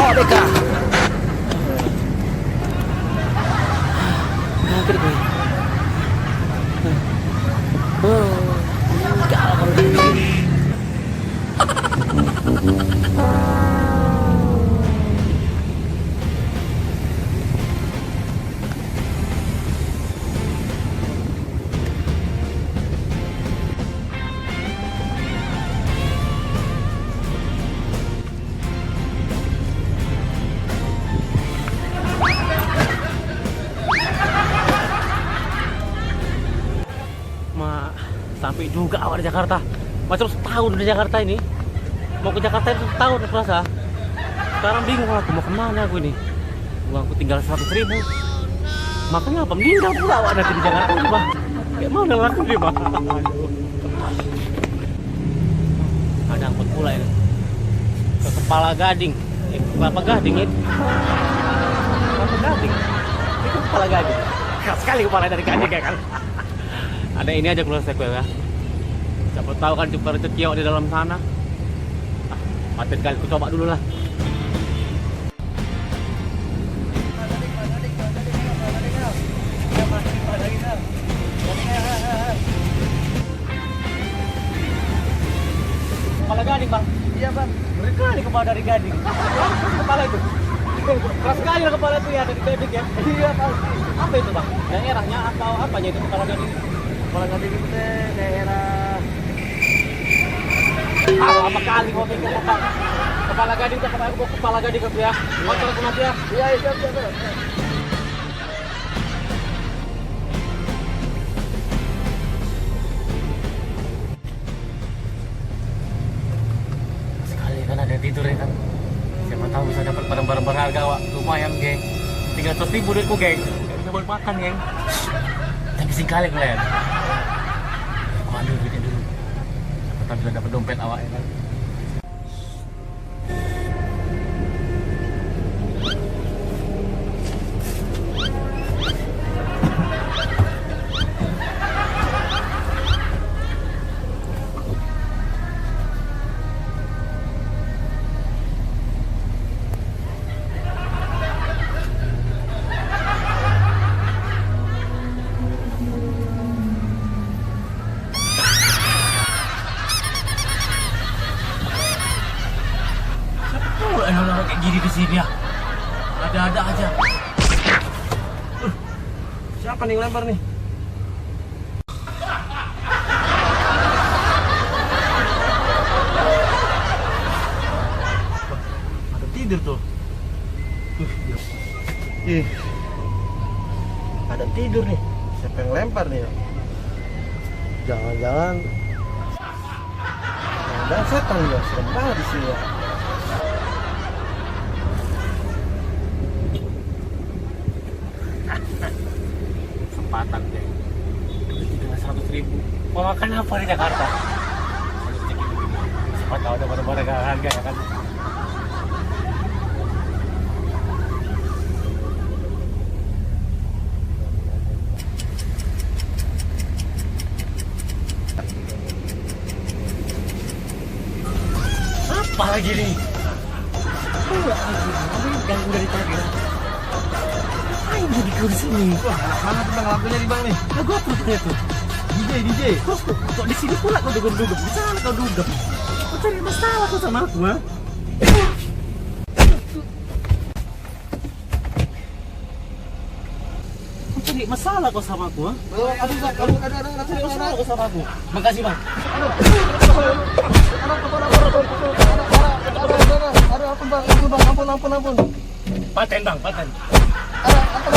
Oh, Deka. Sakit gue. Oh, enggak kalau gini. Sampai juga awal di Jakarta. Macam setahun di Jakarta ini. Mau ke Jakarta itu setahun aku rasa. Sekarang bingung aku mau kemana aku ini. Uangku tinggal 100.000. Makanya apa? Meninggal pula awak nanti di Jakarta ini, Bang. Kayak mana aku nih, Bang? Ada angkut pula ini. Ke Kepala Gading. Kelapa Gading ini. Kelapa Gading. Itu Kepala Gading. Keras sekali kepala dari Gading kayak kan. Ada ini aja keluar sequel ya. Siapa tahu kan jumpa rezeki di dalam sana. Paten kali aku coba dulu lah. Kepala Gading, Bang. Iya, Bang. Ngeri kali kepala dari Gading. Kepala itu. Keras sekali lah kepala itu ya dari Gading ya. Iya, Bang. Apa itu, Bang? Daerahnya atau apanya itu Kepala Gading? Kepala Gading itu daerah lama kali gua pikir Kepala Gading tuh Kepala Gading gitu ya. Motor aku mati ya. Iya, siap. Sekali kan ada tidur ya kan. Siapa tahu bisa dapat barang-barang berharga, Wak. Lumayan, geng. 300.000 duitku, geng. Gak bisa buat makan, geng. Tapi singkali kalian. Aku ambil duitnya dulu. Siapa tahu bisa dapat dompet awak ya kan. Orang kayak gini di sini ya. Ada-ada aja. Siapa nih yang lempar nih? Ada tidur tuh. Ada tidur nih. Siapa yang lempar nih? Jangan-jangan ada setan ya. Serem banget di sini ya. Kesempatan deh. Dengan 100.000. Mau makan apa di Jakarta? Siapa tahu ada barang-barang harga ya kan. Apa lagi nih? Ganggu dari tadi. Ngapain jadi kau di sini? Wah, mana tentang lagunya nih, Bang nih? Lagu apa tuh? DJ. Kok di sini pula kau dugem-dugem? Misalnya kau dugem. Kau cari masalah kau sama aku, ha? Kau cari masalah kau sama aku, ha? Ada cari masalah kau sama aku. Makasih, Bang. Ampun. Paten, Bang, paten. Ampun.